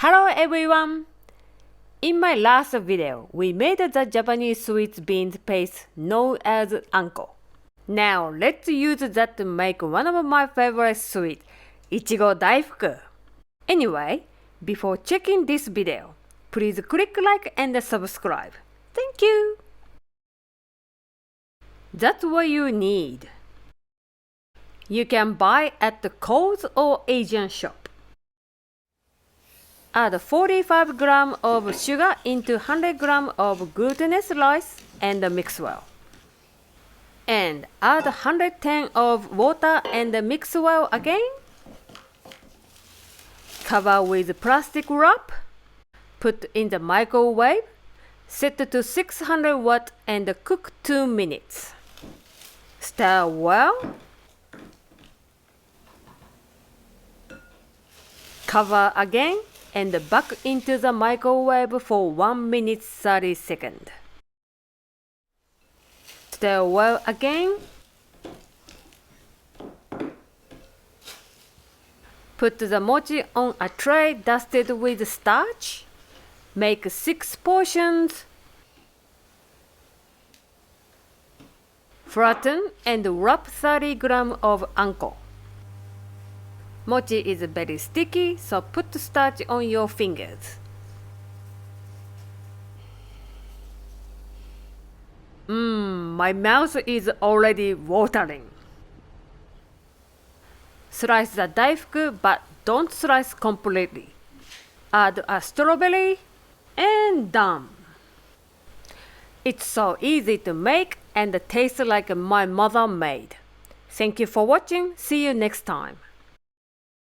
Hello everyone! In my last video, we made the Japanese sweet beans paste known as anko. Now let's use that to make one of my favorite sweets, Ichigo Daifuku. Anyway, before checking this video, please click like and subscribe. Thank you! That's what you need. You can buy at the Kohl's or Asian shop. Add 45 grams of sugar into 100 grams of glutinous rice and mix well. And add 110 of water and mix well again. Cover with plastic wrap. Put in the microwave. Set to 600 watt and cook 2 minutes. Stir well. Cover again and back into the microwave for 1 minute 30 seconds. Stir well again. Put the mochi on a tray dusted with starch. Make 6 portions. Flatten and wrap 30 grams of anko. Mochi is very sticky, so put starch on your fingers. My mouth is already watering. Slice the daifuku, but don't slice completely. Add a strawberry and done. It's so easy to make and tastes like my mother made. Thank you for watching. See you next time.